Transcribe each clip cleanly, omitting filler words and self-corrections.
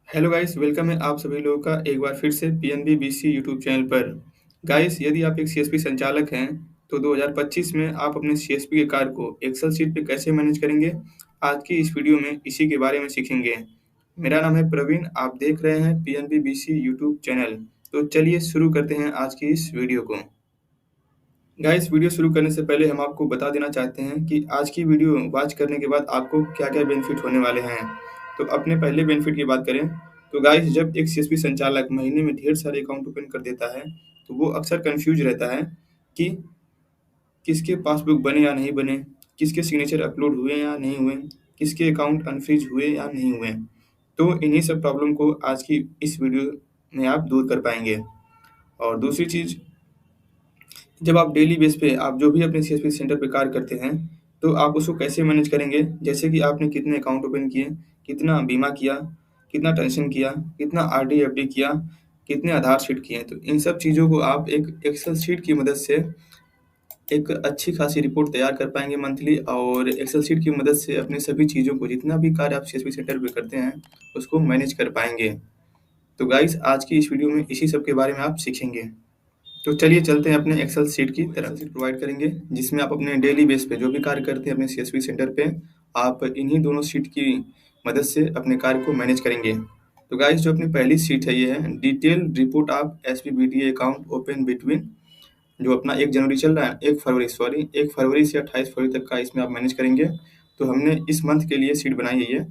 Hello guys, welcome है आप सभी लोगों का एक बार फिर से पीएनबी बीसी यूट्यूब चैनल पर। गाइस, यदि आप एक सीएसपी संचालक हैं, तो 2025 में आप अपने सीएसपी के कार्य को एक्सेल शीट पे कैसे मैनेज करेंगे? आज की इस वीडियो में इसी के बारे में सीखेंगे। मेरा नाम है प्रवीण, आप देख रहे हैं पीएनबी बीसी यूट्यूब चैनल। तो चलिए शुरू करते हैं आज की इस वीडियो को। गाइस, वीडियो शुरू करने से पहले हम आपको बता देना चाहते हैं कि आज की वीडियो वॉच करने के बाद आपको क्या-क्या बेनिफिट होने वाले हैं। तो अपने पहले बेनिफिट की बात करें, तो गाइस जब एक सीएसपी संचालक महीने में ढेर सारे अकाउंट ओपन कर देता है, तो वो अक्सर कन्फ्यूज़ रहता है कि किसके पासबुक बने या नहीं बने, किसके सिग्नेचर अपलोड हुए या नहीं हुए, किसके अकाउंट अनफ्रीज़ हुए या नहीं हुए। तो इन्हीं सब प्रॉब्लम को आज की इस वीडियो में आप दूर कर पाएँगे। और दूसरी चीज़, जब आप डेली बेस पे आप जो भी अपने सीएसपी सेंटर पे कार्य करते हैं, तो आप उसको कैसे मैनेज करेंगे? जैसे कि आपने कितने अकाउंट ओपन किए, कितना बीमा किया, कितना ट्रांज़ैक्शन किया, कितना आरडी एफडी किया, कितने आधार शीट किए। तो इन सब चीज़ों को आप एक एक्सेल शीट की मदद से एक अच्छी खासी रिपोर्ट तैयार कर पाएँगे मंथली, और एक्सेल शीट की मदद से अपनी सभी चीज़ों को, जितना भी कार्य आप सीएसपी सेंटर पे करते हैं, उसको मैनेज कर पाएँगे। तो गाइस, आज की इस वीडियो में इसी सब के बारे में आप सीखेंगे। तो चलिए चलते हैं अपने एक्सेल शीट की तरफ। शीट प्रोवाइड करेंगे जिसमें आप अपने डेली बेस पे जो भी कार्य करते हैं अपने सीएसपी सेंटर पे, आप इन्हीं दोनों शीट की मदद से अपने कार्य को मैनेज करेंगे। तो गाइस, जो अपनी पहली शीट है ये है detail report of SPBDA account open between, जो अपना 1 जनवरी चल रहा है, 1 फरवरी से 28 फरवरी तक का इसमें आप मैनेज करेंगे। तो हमने इस मंथ के लिए शीट बनाई है ये।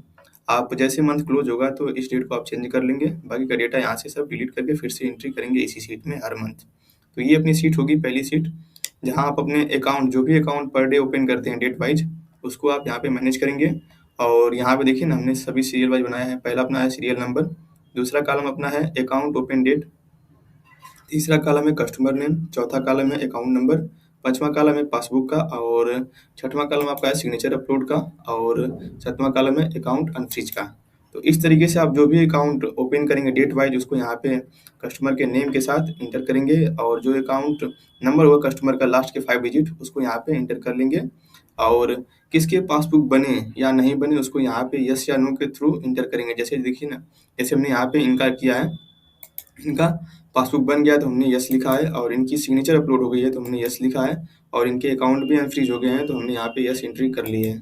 आप जैसे मंथ क्लोज होगा तो इस डेट को आप चेंज कर लेंगे, बाकी का डेटा यहाँ से सब डिलीट करके फिर से एंट्री करेंगे इसी शीट में हर मंथ। तो ये अपनी शीट होगी पहली शीट, जहाँ आप अपने अकाउंट जो भी अकाउंट पर डे ओपन करते हैं डेट वाइज, उसको आप यहाँ पे मैनेज करेंगे। और यहाँ पे देखिए ना, हमने सभी सीरियल वाइज बनाया है। पहला अपना है सीरियल नंबर, दूसरा कॉलम अपना है अकाउंट ओपन डेट, तीसरा कॉलम है कस्टमर नेम, चौथा कॉलम है अकाउंट नंबर, पांचवा कॉलम है पासबुक का, और छठवां कॉलम आपका है सिग्नेचर अपलोड का, और सातवां कॉलम है अकाउंट अनफ्रीज का। तो इस तरीके से आप जो भी अकाउंट ओपन करेंगे डेट वाइज, उसको यहाँ पे कस्टमर के नेम के साथ इंटर करेंगे, और जो अकाउंट नंबर होगा कस्टमर का लास्ट के 5 डिजिट, उसको यहाँ पे इंटर कर लेंगे। और किसके पासबुक बने या नहीं बने उसको यहाँ पे यस या नो के थ्रू इंटर करेंगे। जैसे देखिए ना, जैसे हमने यहाँ पे इनका किया है, इनका पासबुक बन गया तो हमने यस लिखा है, और इनकी सिग्नेचर अपलोड हो गई है तो हमने यस लिखा है, और इनके अकाउंट भी अनफ्रीज हो गए हैं तो हमने यहाँ पे यस एंट्री कर ली है।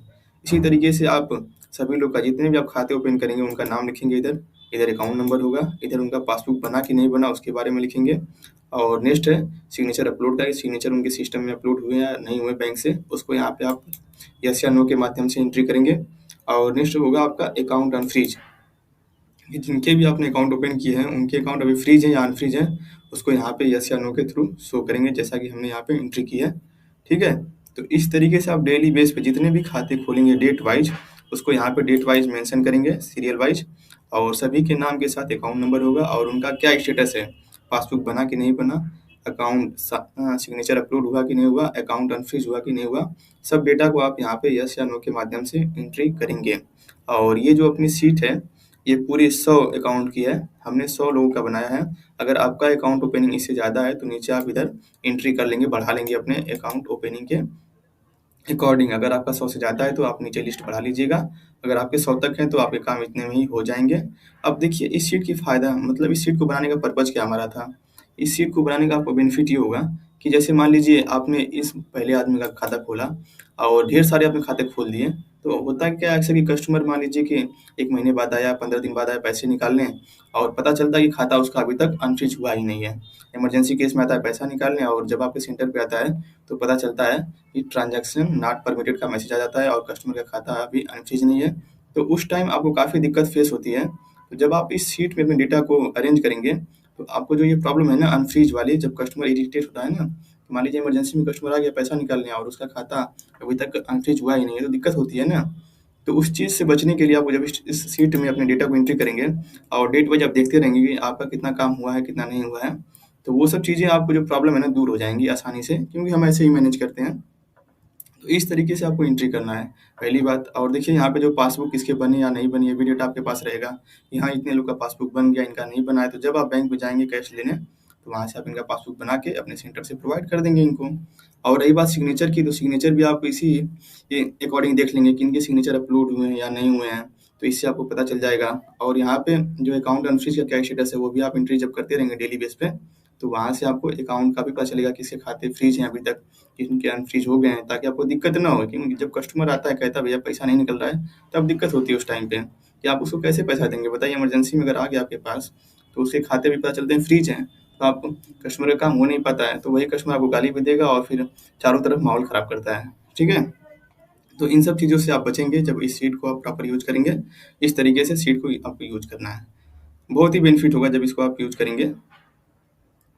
इसी तरीके से आप सभी लोग का जितने भी आप खाते ओपन करेंगे उनका नाम लिखेंगे, इधर इधर अकाउंट नंबर होगा, इधर उनका पासबुक बना कि नहीं बना उसके बारे में लिखेंगे। और नेक्स्ट है सिग्नेचर अपलोड का, सिग्नेचर उनके सिस्टम में अपलोड हुए या नहीं हुए बैंक से, उसको यहाँ पे आप यस या नो के माध्यम से एंट्री करेंगे। और नेक्स्ट होगा आपका अकाउंट अनफ्रीज, कि जिनके भी आपने अकाउंट ओपन किए हैं उनके अकाउंट अभी फ्रीज है या अनफ्रीज है, उसको यहाँ पे यस या नो के थ्रू शो करेंगे, जैसा कि हमने यहाँ पे एंट्री की है। ठीक है, तो इस तरीके से आप डेली बेस पे जितने भी खाते खोलेंगे डेट वाइज, उसको यहाँ पे डेट वाइज मेंशन करेंगे सीरियल वाइज, और सभी के नाम के साथ अकाउंट नंबर होगा, और उनका क्या स्टेटस है, पासबुक बना कि नहीं बना, अकाउंट सिग्नेचर अपलोड हुआ कि नहीं हुआ, अकाउंट अनफ्रीज हुआ कि नहीं हुआ, सब डेटा को आप यहाँ पे यस या नो के माध्यम से एंट्री करेंगे। और ये जो अपनी सीट है, ये पूरी 100 अकाउंट की है, हमने 100 लोगों का बनाया है। अगर आपका अकाउंट ओपनिंग इससे ज़्यादा है तो नीचे आप इधर एंट्री कर लेंगे, बढ़ा लेंगे अपने अकाउंट ओपनिंग के अकॉर्डिंग। अगर आपका 100 से ज़्यादा है तो आप नीचे लिस्ट बढ़ा लीजिएगा, अगर आपके 100 तक है तो आपके काम इतने में ही हो जाएंगे। अब देखिए इस शीट की फ़ायदा, मतलब इस शीट को बनाने का पर्पज़ क्या हमारा था। इस शीट को बनाने का आपको बेनिफिट ये होगा कि जैसे मान लीजिए आपने इस पहले आदमी का खाता खोला और ढेर सारे आपने खाते खोल दिए, तो होता क्या है अक्सर कि कस्टमर मान लीजिए कि 1 महीने बाद आया, 15 दिन बाद आया पैसे निकालने, और पता चलता है कि खाता उसका अभी तक अनफ्रीज हुआ ही नहीं है। इमरजेंसी केस में आता है पैसा निकालने, और जब आपके सेंटर पे आता है तो पता चलता है कि ट्रांजैक्शन नॉट परमिटेड का मैसेज आ जाता है और कस्टमर का खाता अभी अनफ्रीज नहीं है। तो उस टाइम आपको काफ़ी दिक्कत फेस होती है। तो जब आप इस शीट में अपने डेटा को अरेंज करेंगे, तो आपको जो ये प्रॉब्लम है ना अनफ्रीज वाली, जब कस्टमर इरिटेट होता है ना, तो मान लीजिए इमरजेंसी में कस्टमर आ गया पैसा निकालने और उसका खाता अभी तक अनफ्रीज हुआ ही नहीं है, तो दिक्कत होती है ना। तो उस चीज़ से बचने के लिए आप जब इस शीट में अपने डेटा को एंट्री करेंगे और डेट वाइज आप देखते रहेंगे कि आपका कितना काम हुआ है, कितना नहीं हुआ है, तो वो सब चीज़ें आपको जो प्रॉब्लम है ना दूर हो जाएँगी आसानी से, क्योंकि हम ऐसे ही मैनेज करते हैं। तो इस तरीके से आपको एंट्री करना है, पहली बात। और देखिए यहाँ पे जो पासबुक किसके बनी या नहीं बनी, ये भी डेटा आपके पास रहेगा। यहाँ इतने लोग का पासबुक बन गया, इनका नहीं बना है, तो जब आप बैंक में जाएँगे कैश लेने, तो वहाँ से आप इनका पासबुक बना के अपने सेंटर से प्रोवाइड कर देंगे इनको। और रही बात सिग्नेचर की, तो सिग्नेचर भी आप इसी के अकॉर्डिंग देख लेंगे कि इनके सिग्नेचर अपलोड हुए हैं या नहीं हुए हैं। तो इससे आपको पता चल जाएगा। और यहाँ पे जो अकाउंट अनफ्रीज का क्या स्टेटस है वो भी आप एंट्री जब करते रहेंगे डेली बेस पे, तो वहाँ से आपको अकाउंट का भी पता चलेगा किसके खाते फ्रीज हैं अभी तक, किनके अनफ्रीज हो गए हैं, ताकि आपको दिक्कत ना हो। क्योंकि जब कस्टमर आता है कहता है भैया पैसा नहीं निकल रहा है, तब दिक्कत होती है उस टाइम पे कि आप उसको कैसे पैसा देंगे बताइए। इमरजेंसी में अगर आ गया आपके पास तो उसके खाते भी पता चलते हैं फ्रीज हैं, तो आप कस्टमर का काम हो नहीं पाता है, तो वही कस्टमर आपको गाली भी देगा और फिर चारों तरफ माहौल खराब करता है। ठीक है, तो इन सब चीज़ों से आप बचेंगे जब इस सीट को आप प्रॉपर यूज करेंगे। इस तरीके से सीट को आपको यूज करना है, बहुत ही बेनिफिट होगा जब इसको आप यूज करेंगे।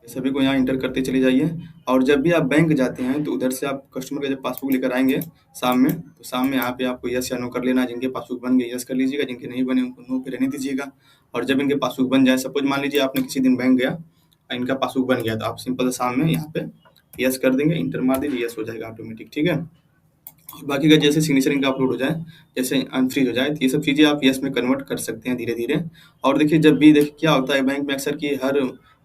सभी को यहाँ इंटर करते चले जाइए। और जब भी आप बैंक जाते हैं तो उधर से आप कस्टमर का जब पासबुक लेकर आएंगे शाम में, तो शाम में यहाँ पे आपको यस या नो कर लेना है। जिनके पासबुक बन गए यस कर लीजिएगा, जिनके नहीं बने उनको नो पे रहने दीजिएगा। और जब इनके पासबुक बन जाए, सपोज मान लीजिए आपने किसी दिन बैंक गया और इनका पासबुक बन गया, तो आप सिंपल शाम में यहाँ पे यस कर देंगे, इंटर मार दीजिए, यस हो जाएगा ऑटोमेटिक। ठीक है, और बाकी का जैसे सिग्नेचर इनका अपलोड हो जाए, जैसे अनफ्रीज हो जाए, तो ये सब चीज़ें आप यस में कन्वर्ट कर सकते हैं धीरे धीरे। और देखिए जब भी देखिए क्या होता है बैंक में अक्सर कि हर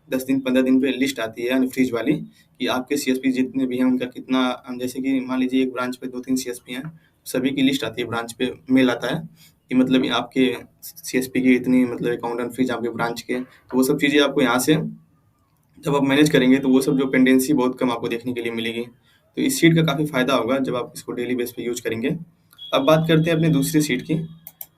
10 दिन 15 दिन पे लिस्ट आती है अनफ्रीज वाली, कि आपके सीएसपी जितने भी हैं उनका कितना, जैसे कि मान लीजिए एक ब्रांच पे 2-3 सीएसपी हैं, सभी की लिस्ट आती है ब्रांच पे, मेल आता है कि मतलब आपके सीएसपी की इतनी मतलब अकाउंट अनफ्रीज आपके ब्रांच के। तो वो सब चीज़ें आपको यहाँ से जब आप मैनेज करेंगे तो वो सब जो पेंडेंसी बहुत कम आपको देखने के लिए मिलेगी। तो इस सीट का काफ़ी फ़ायदा होगा जब आप इसको डेली बेस पे यूज करेंगे। अब बात करते हैं अपनी दूसरी सीट की।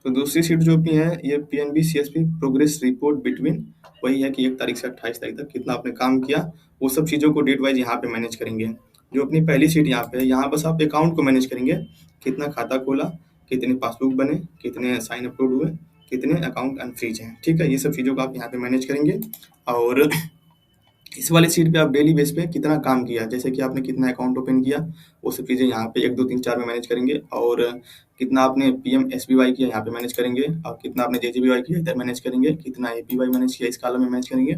तो दूसरी सीट जो अपनी है ये PNB CSP progress report between, वही है कि 1 तारीख से 28 तारीख तक कितना आपने काम किया, वो सब चीज़ों को डेट वाइज यहाँ पे मैनेज करेंगे। जो अपनी पहली सीट यहाँ पे है, यहाँ बस आप अकाउंट को मैनेज करेंगे, कितना खाता खोला, कितने पासबुक बने, कितने साइन अपलोड हुए, कितने अकाउंट अनफ्रीज हैं। ठीक है, ये सब चीज़ों को आप यहाँ पे मैनेज करेंगे। और इस वाली सीट पे आप डेली बेस पे कितना काम किया, जैसे कि आपने कितना अकाउंट ओपन किया, वो सब चीज़ें यहाँ पे 1, 2, 3, 4 में मैनेज करेंगे। और कितना आपने पीएम एसबीवाई किया यहाँ पे मैनेज करेंगे, और कितना आपने जेजेबीवाई किया इधर मैनेज करेंगे, कितना एपीवाई मैनेज किया इस कॉलम में मैनेज करेंगे,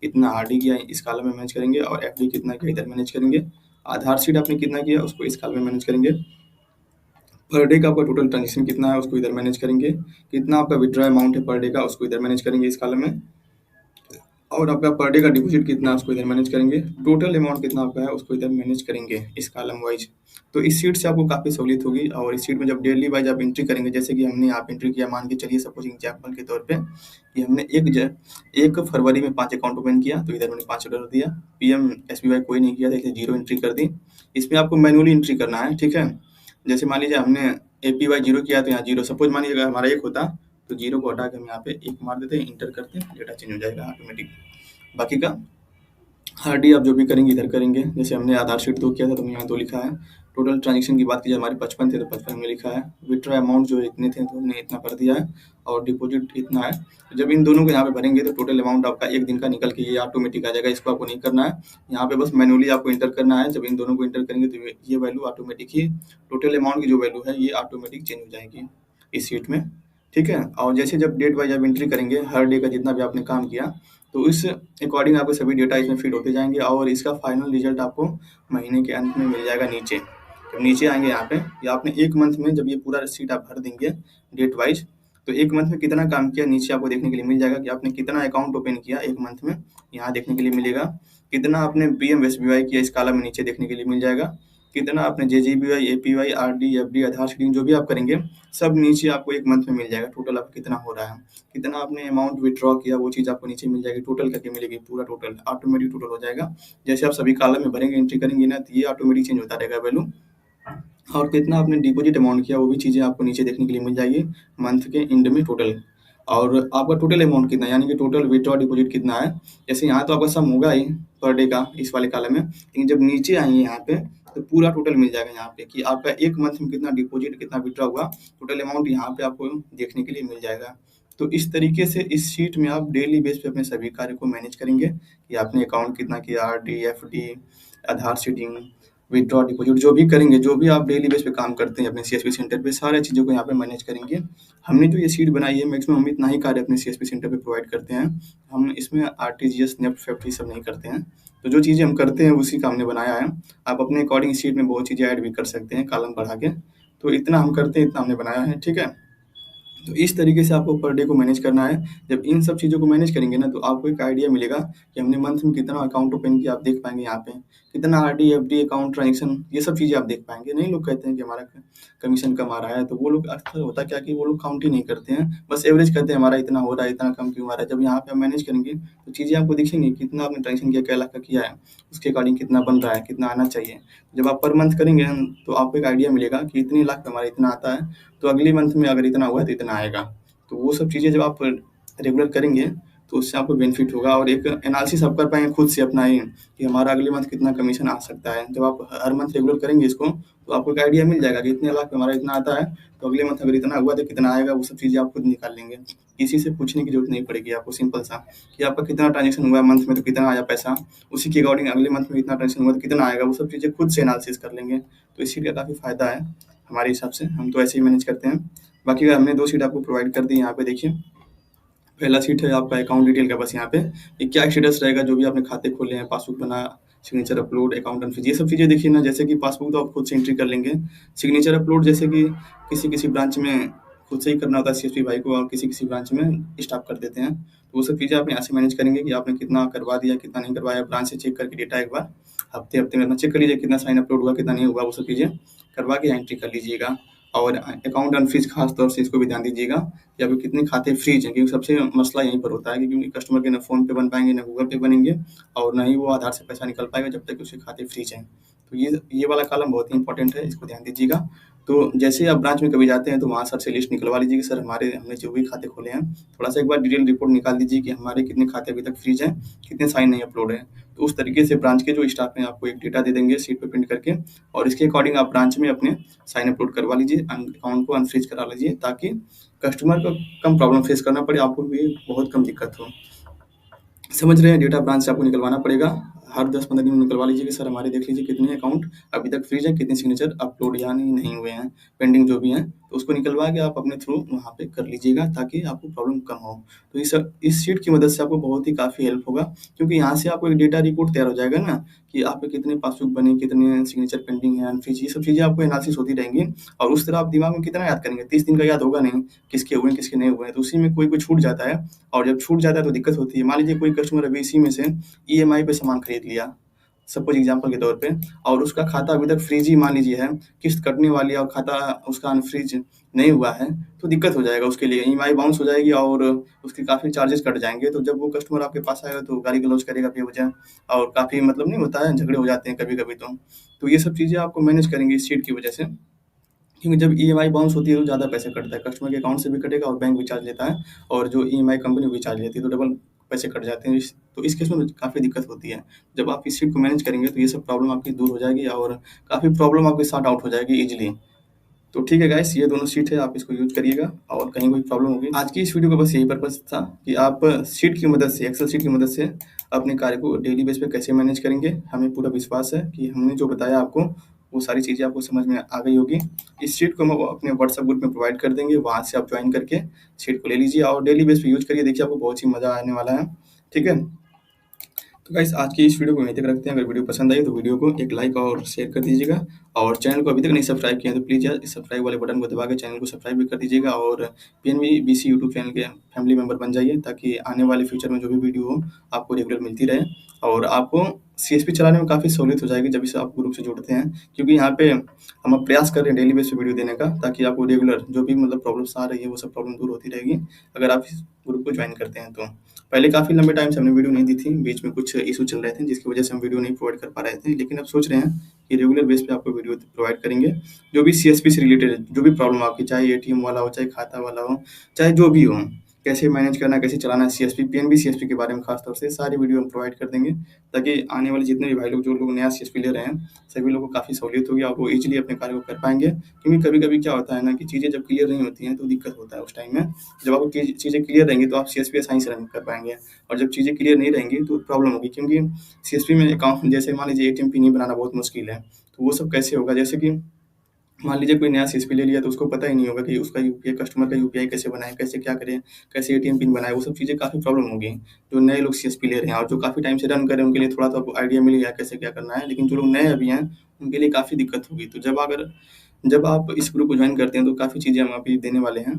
कितना आरडी किया इस कॉलम में मैनेज करेंगे, और एफडी कितना किया इधर मैनेज करेंगे। आधार सीट आपने कितना किया उसको इस कॉलम में मैनेज करेंगे। पर डे का आपका टोटल ट्रांजेक्शन कितना है उसको इधर मैनेज करेंगे। कितना आपका विड्रॉ अमाउंट है पर डे का उसको इधर मैनेज करेंगे इस कॉलम में। और आपका पर डे का डिपॉजिट कितना है उसको इधर मैनेज करेंगे। टोटल अमाउंट कितना आपका है उसको इधर मैनेज करेंगे इस कॉलम वाइज। तो इस सीट से आपको काफ़ी सहूलियत होगी। और इस सीट में जब डेली वाइज आप एंट्री करेंगे, जैसे कि हमने आप एंट्री किया, मान के चलिए सपोज एग्जाम्पल के तौर पे कि हमने 1 फरवरी में 5 अकाउंट ओपन किया, तो इधर मैंने $5 दिया। पीएम एसबीवाई कोई नहीं किया था, इसलिए 0 एंट्री कर दी। इसमें आपको मैनुअली एंट्री करना है। ठीक है, जैसे मान लीजिए हमने एपीवाई 0 किया तो यहाँ 0, सपोज मान लीजिए अगर हमारा 1 होता तो 0 को हटा के हम यहाँ पे 1 मार देते हैं, इंटर करते हैं, डेटा चेंज हो जाएगा ऑटोमेटिक। बाकी का आरडी आप जो भी करेंगे इधर करेंगे। जैसे हमने आधार शीट 2 किया था तो यहाँ 2 लिखा है। टोटल ट्रांजेक्शन की बात की जाए, हमारे 55 थे तो 55 में लिखा है। विथड्रॉ अमाउंट जो इतने थे तो हमने इतना कर दिया है, और डिपॉजिट इतना है। तो जब इन दोनों को यहाँ पे भरेंगे तो टोटल अमाउंट आपका 1 दिन का निकल के ये ऑटोमेटिक आ जाएगा। इसको आपको नहीं करना है, यहाँ पे बस मैनुअली आपको इंटर करना है। जब इन दोनों को इंटर करेंगे तो ये वैल्यू ऑटोमेटिक ही, टोटल अमाउंट की जो वैल्यू है ये ऑटोमेटिक चेंज हो जाएगी इस शीट में। ठीक है, और जैसे जब डेट वाइज आप एंट्री करेंगे हर डे का जितना भी आपने काम किया, तो इस अकॉर्डिंग आपको सभी डेटा इसमें फीड होते जाएंगे। और इसका फाइनल रिजल्ट आपको महीने के अंत में मिल जाएगा नीचे। जब नीचे आएंगे यहाँ पे, या आपने 1 मंथ में जब ये पूरा शीट आप भर देंगे डेट वाइज, तो 1 मंथ में कितना काम किया नीचे आपको देखने के लिए मिल जाएगा कि आपने कितना अकाउंट ओपन किया 1 मंथ में, यहाँ देखने के लिए मिलेगा। कितना आपने पीएम एसबीवाई किया इस कॉलम में नीचे देखने के लिए मिल जाएगा। कितना आपने जेजेबीवाई, एपीवाई, आरडी, एफडी, आधार सीडिंग जो भी आप करेंगे सब नीचे आपको 1 मंथ में मिल जाएगा। टोटल आपका कितना हो रहा है, कितना आपने अमाउंट विथड्रॉ किया, वो चीज़ आपको नीचे मिल जाएगी। टोटल करके मिलेगी, पूरा टोटल ऑटोमेटिक टोटल हो जाएगा। जैसे आप सभी कॉलम में भरेंगे एंट्री करेंगे ना, तो ये ऑटोमेटिक चेंज होता रहेगा वैल्यू। और कितना आपने डिपॉजिट अमाउंट किया वो भी चीज़ें आपको नीचे देखने के लिए मिल जाएगी मंथ के एंड में टोटल। और आपका टोटल अमाउंट कितना है, यानी कि टोटल विथड्रॉ डिपॉजिट कितना है। जैसे यहाँ तो आपका सम होगा ही पर डे का इस वाले कॉलम में, लेकिन जब नीचे आएंगे यहाँ पे तो पूरा टोटल मिल जाएगा यहाँ पे कि आपका 1 मंथ में कितना डिपॉजिट, कितना विथड्रॉ हुआ, टोटल अमाउंट यहाँ पे आपको देखने के लिए मिल जाएगा। तो इस तरीके से इस शीट में आप डेली बेस पे अपने सभी कार्य को मैनेज करेंगे कि आपने अकाउंट कितना किया, आरडी, एफडी, आधार सीडिंग, विथड्रॉ, डिपॉजिट जो भी करेंगे, जो भी आप डेली बेस पे काम करते हैं अपने सीएसपी सेंटर पे, सारी चीज़ों को यहाँ पे मैनेज करेंगे। हमने जो ये शीट बनाई है मैक्सिमम हम इतना ही कार्य अपने सीएसपी सेंटर पे प्रोवाइड करते हैं। हम इसमें आरटीजीएस, नेफ्ट, फेफ्ट ये सब नहीं करते हैं। तो जो चीज़ें हम करते हैं उसी का हमने बनाया है। आप अपने अकॉर्डिंग शीट में बहुत चीज़ें ऐड भी कर सकते हैं कॉलम बढ़ा के। तो इतना हम करते हैं, इतना हमने बनाया है। ठीक है, तो इस तरीके से आपको पर डे को मैनेज करना है। जब इन सब चीज़ों को मैनेज करेंगे ना, तो आपको एक आइडिया मिलेगा कि हमने मंथ में कितना अकाउंट ओपन किया, आप देख पाएँगे यहाँ पे। कितना आरडी, एफडी अकाउंट ट्रांज़ैक्शन, ये सब चीज़ें आप देख पाएँगे। नहीं लोग कहते हैं कि हमारा कमीशन कम आ रहा है, तो वो लोग अक्सर होता क्या है कि वो लोग काउंट ही नहीं करते हैं। बस एवरेज करते हैं हमारा इतना हो रहा है, इतना कम क्यों आ रहा है। जब यहाँ पे आप मैनेज करेंगे, तो चीज़ें आपको दिखेंगी, कितना आपने ट्रांज़ैक्शन किया, क्या लाख का किया है, उसके अकॉर्डिंग कितना बन रहा है, कितना आना चाहिए। जब आप पर मंथ करेंगे, तो आपको एक आइडिया मिलेगा कि इतने लाख पे हमारा इतना आता है, तो अगले मंथ में अगर इतना हुआ है, तो इतना आएगा। तो वो सब चीज़ें जब आप रेगुलर करेंगे, तो उससे आपको बेनिफिट होगा और एक एनालिसिस आप कर पाएँगे खुद से अपना ही कि हमारा अगले मंथ कितना कमीशन आ सकता है। जब आप हर मंथ रेगुलर करेंगे इसको, तो आपको एक आइडिया मिल जाएगा कि इतने लाख पे हमारा इतना आता है, तो अगले मंथ अगर इतना हुआ तो कितना आएगा, वो सब चीज़ें आप खुद निकाल लेंगे। किसी से पूछने की ज़रूरत नहीं पड़ेगी आपको, सिंपल सा कि आपका कितना ट्रांज़ैक्शन हुआ है मंथ में, तो कितना आया पैसा, उसी के अकॉर्डिंग अगले मंथ में इतना ट्रांज़ैक्शन हुआ तो कितना आएगा, वो सब चीज़ें खुद से एनालिसिस कर लेंगे। तो इस चीज़ का काफ़ी फ़ायदा है हमारे हिसाब से, हम तो ऐसे ही मैनेज करते हैं। बाकी अगर हमने 2 शीट आपको प्रोवाइड कर दी, यहाँ पे देखिए। पहला शीट है आपका अकाउंट डिटेल का, बस यहाँ पे कि क्या स्टेटस रहेगा, जो भी आपने खाते खोले हैं, पासबुक बना, सिग्नेचर अपलोड, अकाउंट अनफ्रीज, ये सब चीज़ें देखिए ना। जैसे कि पासबुक तो आप खुद से एंट्री कर लेंगे। सिग्नेचर अपलोड जैसे कि किसी-किसी ब्रांच में खुद से ही करना होता है सीएसपी भाई को, और किसी-किसी ब्रांच में स्टाफ कर देते हैं। तो वो सब चीज़ें आप यहाँ से मैनेज करेंगे कि आपने कितना करवा दिया, कितना नहीं करवाया। ब्रांच से चेक करके डेटा एक बार हफ्ते-हफ्ते में अपना चेक कर लीजिए, कितना साइन अपलोड हुआ, कितना नहीं हुआ, वो सब चीज़ें करवा के एंट्री कर लीजिएगा। और अकाउंट अनफ्रीज खास तौर से इसको भी ध्यान दीजिएगा कि आपके कितने खाते फ्रीज हैं, क्योंकि सबसे मसला यहीं पर होता है कि क्योंकि कस्टमर के ना फ़ोन पे बन पाएँगे, ना गूगल पे बनेंगे, और ना ही वो आधार से पैसा निकल पाएगा जब तक कि उसके खाते फ्रीज हैं। तो ये वाला कॉलम बहुत ही इंपॉर्टेंट है, इसको ध्यान दीजिएगा। तो जैसे ही आप ब्रांच में कभी जाते हैं, तो वहाँ सर से लिस्ट निकलवा लीजिए कि सर हमने जो भी खाते खोले हैं, थोड़ा-सा एक बार डिटेल रिपोर्ट निकाल दीजिए कि हमारे कितने खाते अभी तक फ्रीज हैं, कितने साइन नहीं अपलोड हैं। तो उस तरीके से ब्रांच के जो स्टाफ हैं आपको एक डेटा दे देंगे शीट पे प्रिंट करके, और इसके अकॉर्डिंग आप ब्रांच में अपने साइन अपलोड करवा लीजिए, अकाउंट को अनफ्रीज करा लीजिए, ताकि कस्टमर को कम प्रॉब्लम फेस करना पड़े, आपको भी बहुत कम दिक्कत हो। समझ रहे हैं, डेटा ब्रांच से आपको निकलवाना पड़ेगा। हर 10-15 दिन में निकलवा लीजिए कि सर हमारे देख लीजिए कितने अकाउंट अभी तक फ्रीज हैं, कितने सिग्नेचर अपलोड यानी नहीं हुए हैं, पेंडिंग जो भी हैं, तो उसको निकलवा के आप अपने थ्रू वहाँ पे कर लीजिएगा, ताकि आपको प्रॉब्लम कम हो। तो इस शीट की मदद से आपको बहुत ही काफ़ी हेल्प होगा, क्योंकि यहाँ से आपको एक डेटा रिपोर्ट तैयार हो जाएगा ना कि आपके कितने पासबुक बने, कितने सिग्नेचर पेंडिंग हैं, अनफ्रीज, ये सब चीज़ें आपको एनालिसिस होती रहेंगी। और उस तरह आप दिमाग में कितना याद करेंगे, 30 दिन का याद होगा नहीं, किसके हुए हैं, किसके नहीं हुए हैं। तो उसी में कोई-कोई छूट जाता है, और जब छूट जाता है तो दिक्कत होती है। मान लीजिए कोई कस्टमर अभी इसी में से ईएमआई पे सामान खरीद लिया, सपोज़ एग्ज़ाम्पल के तौर पे, और उसका खाता अभी तक फ्रीज़ ही मान लीजिए है, किस्त कटने वाली है और खाता उसका अनफ्रीज़ नहीं हुआ है, तो दिक्कत हो जाएगा उसके लिए, ईएमआई बाउंस हो जाएगी और उसके काफ़ी चार्जेज़ कट जाएँगे। तो जब वो कस्टमर आपके पास आएगा, तो गाली-गलौज करेगा बेवजह, और काफ़ी मतलब नहीं होता है, झगड़े हो जाते हैं कभी-कभी तो। तो ये सब चीज़ें आपको मैनेज करेंगे इस शीट की वजह से। क्योंकि जब ईएमआई बाउंस होती है, तो ज़्यादा पैसा कटता है, कस्टमर के अकाउंट से भी कटेगा और बैंक भी चार्ज लेता है, और जो ईएमआई कंपनी भी चार्ज लेती है, तो डबल पैसे कट जाते हैं। तो इस केस में काफ़ी दिक्कत होती है। जब आप इस चीज़ को मैनेज करेंगे, तो ये सब प्रॉब्लम आपकी दूर हो जाएगी और काफ़ी प्रॉब्लम आपकी सॉर्ट आउट हो जाएगी ईज़िली। तो ठीक है गाइस, ये दोनों शीट है, आप इसको यूज़ करिएगा, और कहीं कोई प्रॉब्लम होगी, आज की इस वीडियो का बस यही पर्पज़ था कि आप शीट की मदद से, एक्सेल शीट की मदद से अपने कार्य को डेली बेस पे कैसे मैनेज करेंगे। हमें पूरा विश्वास है कि हमने जो बताया आपको, वो सारी चीज़ें आपको समझ में आ गई होगी। इस शीट को हम अपने व्हाट्सएप ग्रुप में प्रोवाइड कर देंगे, वहाँ से आप जॉइन करके शीट को ले लीजिए और डेली बेस पे यूज़ करिए, देखिए आपको बहुत ही मज़ा आने वाला है। ठीक है? तो गाइस, आज की इस वीडियो को यहीं तक रखते हैं। अगर वीडियो पसंद आई तो वीडियो को एक लाइक और शेयर कर दीजिएगा, और चैनल को अभी तक नहीं सब्सक्राइब किया है तो प्लीज़ यार इस सब्सक्राइब वाले बटन को दबा के चैनल को सब्सक्राइब भी कर दीजिएगा, और पीएनबी बीसी यूट्यूब चैनल के फैमिली मेंबर बन जाइए, ताकि आने वाले फ्यूचर में जो भी वीडियो हो आपको रेगुलर मिलती रहे, और आपको सीएसपी चलाने में काफ़ी सहूलियत हो जाएगी जब से आप ग्रुप से जुड़ते हैं। क्योंकि यहाँ पे हम अब प्रयास कर रहे हैं डेली बेस पे वीडियो देने का, ताकि आपको रेगुलर जो भी मतलब प्रॉब्लम्स आ रही है, वो सब प्रॉब्लम दूर होती रहेगी अगर आप इस ग्रुप को ज्वाइन करते हैं तो। पहले काफ़ी लंबे टाइम से हमने वीडियो नहीं दी थी, बीच में कुछ इश्यू चल रहे थे, जिसकी वजह से हम वीडियो नहीं प्रोवाइड कर पा रहे थे। लेकिन अब सोच रहे हैं कि रेगुलर बेस पे आपको वीडियो प्रोवाइड करेंगे। जो भी सीएसपी से रिलेटेड जो भी प्रॉब्लम आपकी, चाहे एटीएम वाला हो, चाहे खाता वाला हो, चाहे जो भी हो, कैसे मैनेज करना है, कैसे चलाना है सीएसपी, पीएनबी सीएसपी के बारे में खास तौर से सारी वीडियो हम प्रोवाइड कर देंगे, ताकि आने वाले जितने भी भाई लोग, जो लोग नया सीएसपी ले रहे हैं, सभी लोगों को काफ़ी सहूलियत होगी, आप वो ईज़िली अपने कार्य को कर पाएँगे। क्योंकि कभी-कभी क्या होता है ना कि चीज़ें जब क्लियर नहीं होती हैं, तो दिक्कत होता है उस टाइम में। जब आपको चीज़ें क्लियर रहेंगी, तो आप सीएसपी आसानी से रन कर पाएँगे, और जब चीज़ें क्लियर नहीं रहेंगी, तो प्रॉब्लम होगी। क्योंकि सीएसपी में अकाउंट, जैसे मान लीजिए एटीएम पिन ही बनाना बहुत मुश्किल है, तो वो सब कैसे होगा? जैसे कि मान लीजिए कोई नया सीएसपी ले लिया, तो उसको पता ही नहीं होगा कि उसका यूपीआई, कस्टमर का यूपीआई कैसे बनाएँ, कैसे क्या करें, कैसे एटीएम पिन बनाएँ, वो सब चीज़ें काफ़ी प्रॉब्लम होगी। जो नए लोग सीएसपी ले रहे हैं और जो काफ़ी टाइम से रन कर रहे हैं, उनके लिए थोड़ा तो आपको आइडिया मिल गया कैसे क्या करना है, लेकिन जो लोग नए अभी हैं, उनके लिए काफ़ी दिक्कत होगी। तो जब आप इस ग्रुप को ज्वाइन करते हैं, तो काफ़ी चीज़ें हम अभी देने वाले हैं,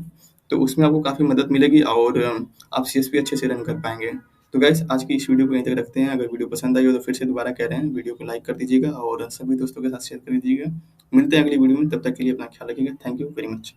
तो उसमें आपको काफ़ी मदद मिलेगी और आप सीएसपी अच्छे से रन कर पाएँगे। तो गाइस आज की इस वीडियो को यहीं तक रखते हैं। अगर वीडियो पसंद आई हो तो फिर से दोबारा कह रहे हैं, वीडियो को लाइक कर दीजिएगा और सभी दोस्तों के साथ शेयर कर दीजिएगा। मिलते हैं अगली वीडियो में, तब तक के लिए अपना ख्याल रखिएगा। Thank you very much.